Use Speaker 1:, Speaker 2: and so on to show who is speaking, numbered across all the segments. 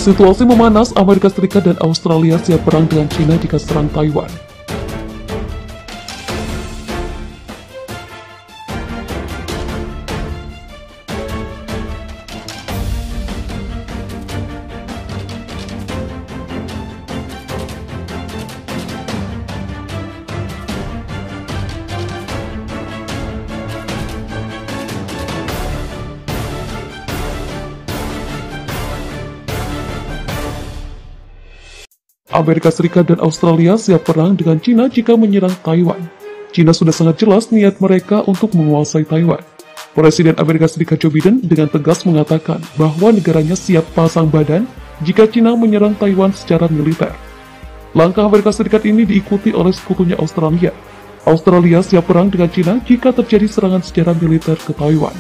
Speaker 1: Situasi memanas, Amerika Serikat dan Australia siap perang dengan China jika serang Taiwan. Amerika Serikat dan Australia siap perang dengan China jika menyerang Taiwan. China sudah sangat jelas niat mereka untuk menguasai Taiwan. Presiden Amerika Serikat Joe Biden dengan tegas mengatakan bahwa negaranya siap pasang badan jika China menyerang Taiwan secara militer. Langkah Amerika Serikat ini diikuti oleh sekutunya Australia. Australia siap perang dengan China jika terjadi serangan secara militer ke Taiwan.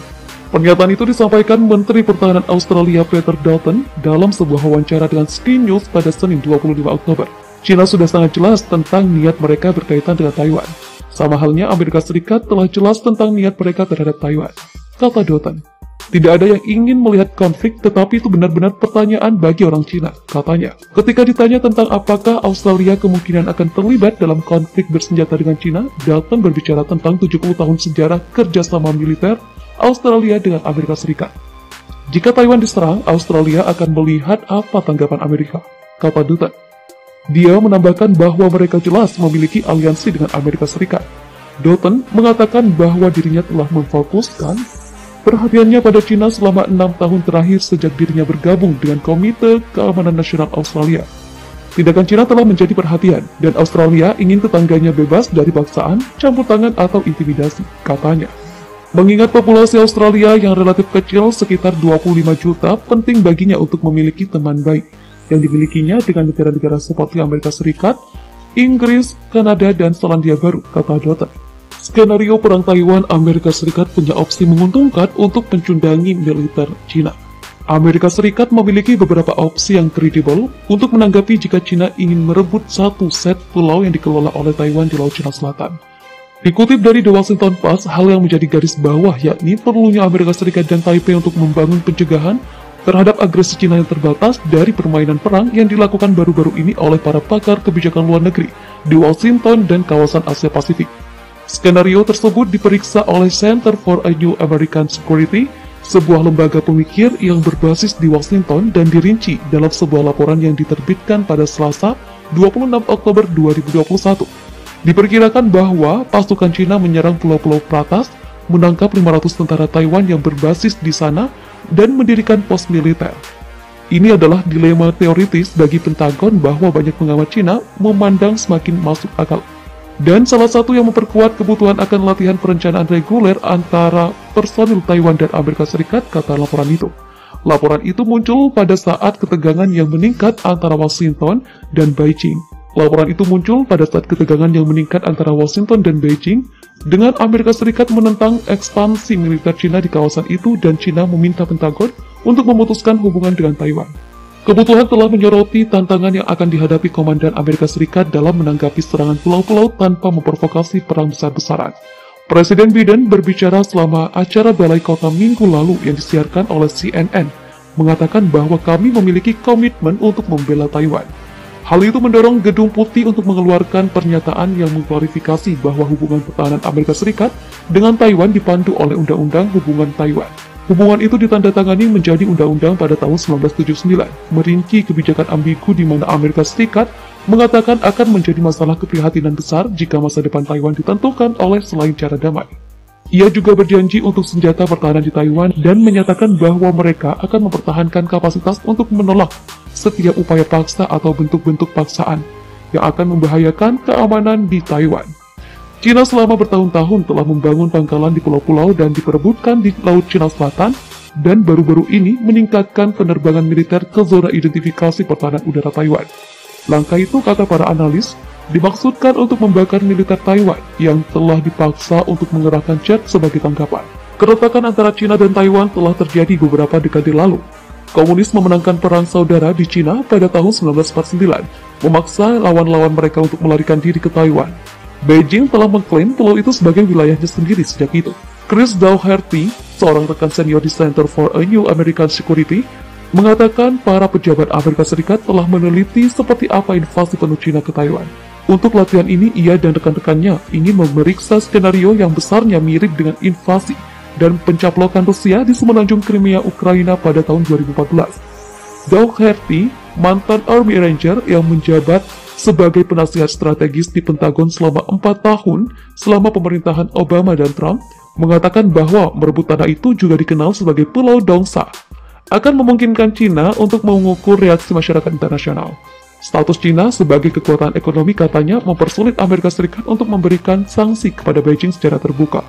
Speaker 1: Pernyataan itu disampaikan Menteri Pertahanan Australia Peter Dutton dalam sebuah wawancara dengan Sky News pada Senin 25 Oktober. China sudah sangat jelas tentang niat mereka berkaitan dengan Taiwan. Sama halnya Amerika Serikat telah jelas tentang niat mereka terhadap Taiwan, kata Dutton. Tidak ada yang ingin melihat konflik, tetapi itu benar-benar pertanyaan bagi orang China, katanya. Ketika ditanya tentang apakah Australia kemungkinan akan terlibat dalam konflik bersenjata dengan China, Dutton berbicara tentang 70 tahun sejarah kerjasama militer Australia dengan Amerika Serikat. Jika Taiwan diserang, Australia akan melihat apa tanggapan Amerika, kata Dutton. Dia menambahkan bahwa mereka jelas memiliki aliansi dengan Amerika Serikat. Dutton mengatakan bahwa dirinya telah memfokuskan perhatiannya pada China selama 6 tahun terakhir sejak dirinya bergabung dengan Komite Keamanan Nasional Australia. Tindakan China telah menjadi perhatian, dan Australia ingin tetangganya bebas dari paksaan, campur tangan, atau intimidasi, katanya. Mengingat populasi Australia yang relatif kecil sekitar 25 juta, penting baginya untuk memiliki teman baik yang dimilikinya dengan negara-negara seperti Amerika Serikat, Inggris, Kanada, dan Selandia Baru, kata Dutton. Skenario perang Taiwan, Amerika Serikat punya opsi menguntungkan untuk mencundangi militer China. Amerika Serikat memiliki beberapa opsi yang kredibel untuk menanggapi jika China ingin merebut satu set pulau yang dikelola oleh Taiwan di Laut Cina Selatan. Dikutip dari The Washington Post, hal yang menjadi garis bawah yakni perlunya Amerika Serikat dan Taipei untuk membangun pencegahan terhadap agresi China yang terbatas dari permainan perang yang dilakukan baru-baru ini oleh para pakar kebijakan luar negeri di Washington dan kawasan Asia Pasifik. Skenario tersebut diperiksa oleh Center for a New American Security, sebuah lembaga pemikir yang berbasis di Washington dan dirinci dalam sebuah laporan yang diterbitkan pada Selasa, 26 Oktober 2021. Diperkirakan bahwa pasukan China menyerang pulau-pulau Pratas, menangkap 500 tentara Taiwan yang berbasis di sana, dan mendirikan pos militer. Ini adalah dilema teoritis bagi Pentagon bahwa banyak pengamat China memandang semakin masuk akal. Dan salah satu yang memperkuat kebutuhan akan latihan perencanaan reguler antara personil Taiwan dan Amerika Serikat, kata laporan itu. Laporan itu muncul pada saat ketegangan yang meningkat antara Washington dan Beijing. Laporan itu muncul pada saat ketegangan yang meningkat antara Washington dan Beijing dengan Amerika Serikat menentang ekspansi militer China di kawasan itu dan China meminta Pentagon untuk memutuskan hubungan dengan Taiwan. Kebutuhan telah menyoroti tantangan yang akan dihadapi Komandan Amerika Serikat dalam menanggapi serangan pulau-pulau tanpa memprovokasi perang besar-besaran. Presiden Biden berbicara selama acara Balai Kota minggu lalu yang disiarkan oleh CNN, mengatakan bahwa kami memiliki komitmen untuk membela Taiwan. Hal itu mendorong Gedung Putih untuk mengeluarkan pernyataan yang mengklarifikasi bahwa hubungan pertahanan Amerika Serikat dengan Taiwan dipandu oleh Undang-Undang Hubungan Taiwan. Hubungan itu ditandatangani menjadi undang-undang pada tahun 1979, merinci kebijakan ambigu di mana Amerika Serikat mengatakan akan menjadi masalah keprihatinan besar jika masa depan Taiwan ditentukan oleh selain cara damai. Ia juga berjanji untuk senjata pertahanan di Taiwan dan menyatakan bahwa mereka akan mempertahankan kapasitas untuk menolak setiap upaya paksa atau bentuk-bentuk paksaan yang akan membahayakan keamanan di Taiwan. China selama bertahun-tahun telah membangun pangkalan di pulau-pulau dan diperebutkan di Laut Cina Selatan, dan baru-baru ini meningkatkan penerbangan militer ke zona identifikasi pertahanan udara Taiwan. Langkah itu, kata para analis, dimaksudkan untuk membakar militer Taiwan yang telah dipaksa untuk mengerahkan jet sebagai tangkapan. Keretakan antara China dan Taiwan telah terjadi beberapa dekade lalu. Komunis memenangkan perang saudara di China pada tahun 1949, memaksa lawan-lawan mereka untuk melarikan diri ke Taiwan. Beijing telah mengklaim pulau itu sebagai wilayahnya sendiri sejak itu. Chris Dougherty, seorang rekan senior di Center for a New American Security, mengatakan para pejabat Amerika Serikat telah meneliti seperti apa invasi penuh Cina ke Taiwan. Untuk latihan ini, ia dan rekan-rekannya ingin memeriksa skenario yang besarnya mirip dengan invasi dan pencaplokan Rusia di semenanjung Crimea, Ukraina pada tahun 2014. Dougherty, mantan Army Ranger yang menjabat sebagai penasihat strategis di Pentagon selama 4 tahun selama pemerintahan Obama dan Trump, mengatakan bahwa merebut tanah itu juga dikenal sebagai Pulau Dongsa, akan memungkinkan Cina untuk mengukur reaksi masyarakat internasional. Status Cina sebagai kekuatan ekonomi katanya mempersulit Amerika Serikat untuk memberikan sanksi kepada Beijing secara terbuka.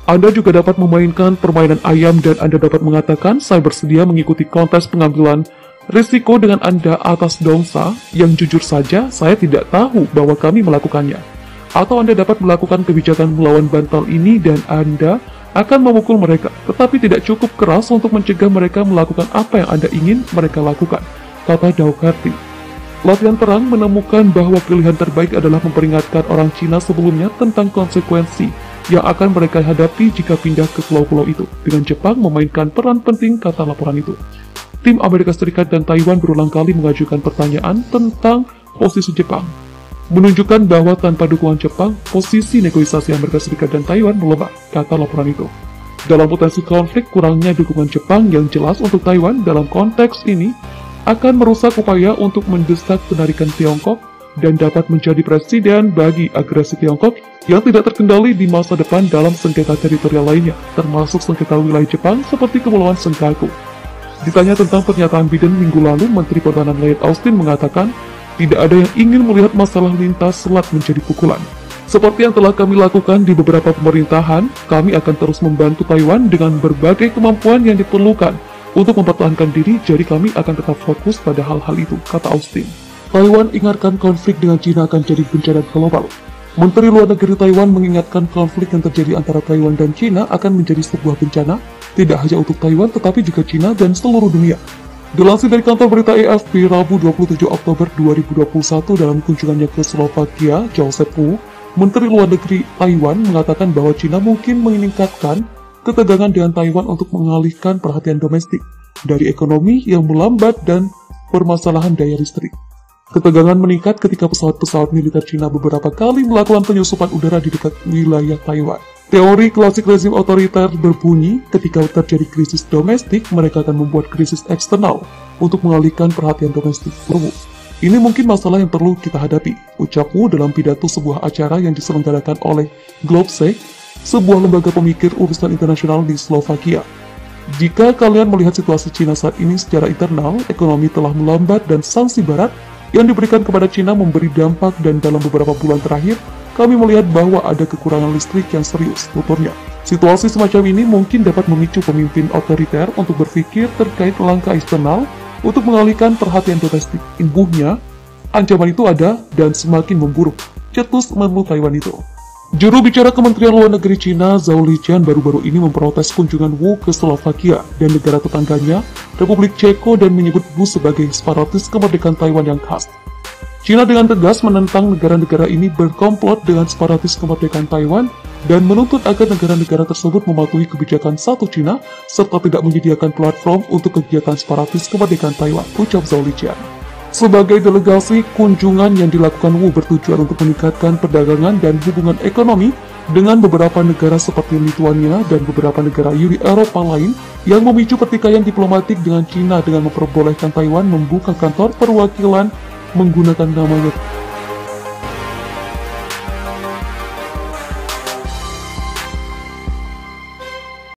Speaker 1: Anda juga dapat memainkan permainan ayam dan Anda dapat mengatakan saya bersedia mengikuti kontes pengambilan risiko dengan Anda atas Dongsa yang jujur saja saya tidak tahu bahwa kami melakukannya. Atau Anda dapat melakukan kebijakan melawan bantal ini dan Anda akan memukul mereka, tetapi tidak cukup keras untuk mencegah mereka melakukan apa yang Anda ingin mereka lakukan, kata Dougherty. Latihan perang menemukan bahwa pilihan terbaik adalah memperingatkan orang Cina sebelumnya tentang konsekuensi yang akan mereka hadapi jika pindah ke pulau-pulau itu, dengan Jepang memainkan peran penting, kata laporan itu. Tim Amerika Serikat dan Taiwan berulang kali mengajukan pertanyaan tentang posisi Jepang, menunjukkan bahwa tanpa dukungan Jepang, posisi negosiasi Amerika Serikat dan Taiwan melemah, kata laporan itu. Dalam potensi konflik, kurangnya dukungan Jepang yang jelas untuk Taiwan dalam konteks ini akan merusak upaya untuk mendesak penarikan Tiongkok dan dapat menjadi presiden bagi agresi Tiongkok yang tidak terkendali di masa depan dalam sengketa teritorial lainnya, termasuk sengketa wilayah Jepang seperti Kepulauan Senkaku. Ditanya tentang pernyataan Biden minggu lalu, Menteri Pertahanan Lloyd Austin mengatakan, tidak ada yang ingin melihat masalah lintas selat menjadi pukulan. Seperti yang telah kami lakukan di beberapa pemerintahan, kami akan terus membantu Taiwan dengan berbagai kemampuan yang diperlukan untuk mempertahankan diri, jadi kami akan tetap fokus pada hal-hal itu, kata Austin. Taiwan ingatkan konflik dengan Cina akan jadi bencana global. Menteri Luar Negeri Taiwan mengingatkan konflik yang terjadi antara Taiwan dan Cina akan menjadi sebuah bencana, tidak hanya untuk Taiwan tetapi juga Cina dan seluruh dunia. Dilansir dari kantor berita AFP Rabu 27 Oktober 2021 dalam kunjungannya ke Slovakia, Joseph Wu, Menteri Luar Negeri Taiwan mengatakan bahwa Cina mungkin meningkatkan ketegangan dengan Taiwan untuk mengalihkan perhatian domestik dari ekonomi yang melambat dan permasalahan daya listrik. Ketegangan meningkat ketika pesawat-pesawat militer Cina beberapa kali melakukan penyusupan udara di dekat wilayah Taiwan. Teori klasik rezim otoriter berbunyi, ketika terjadi krisis domestik, mereka akan membuat krisis eksternal untuk mengalihkan perhatian domestik. Ini mungkin masalah yang perlu kita hadapi, ucap Wu dalam pidato sebuah acara yang diselenggarakan oleh Globsec, sebuah lembaga pemikir urusan internasional di Slovakia. Jika kalian melihat situasi Cina saat ini secara internal, ekonomi telah melambat dan sanksi barat yang diberikan kepada Cina memberi dampak dan dalam beberapa bulan terakhir, kami melihat bahwa ada kekurangan listrik yang serius, tuturnya. Situasi semacam ini mungkin dapat memicu pemimpin otoriter untuk berpikir terkait langkah eksternal untuk mengalihkan perhatian domestik. Imbuhnya, ancaman itu ada dan semakin memburuk, cetus menlu Taiwan itu. Juru bicara Kementerian Luar Negeri Cina, Zhao Lijian, baru-baru ini memprotes kunjungan Wu ke Slovakia dan negara tetangganya, Republik Ceko, dan menyebut Wu sebagai separatis kemerdekaan Taiwan yang khas. Cina dengan tegas menentang negara-negara ini berkomplot dengan separatis kemerdekaan Taiwan dan menuntut agar negara-negara tersebut mematuhi kebijakan satu Cina serta tidak menyediakan platform untuk kegiatan separatis kemerdekaan Taiwan, ucap Zhao Lijian. Sebagai delegasi, kunjungan yang dilakukan Wu bertujuan untuk meningkatkan perdagangan dan hubungan ekonomi dengan beberapa negara seperti Lituania dan beberapa negara Uni Eropa lain yang memicu pertikaian diplomatik dengan Cina dengan memperbolehkan Taiwan membuka kantor perwakilan menggunakan namanya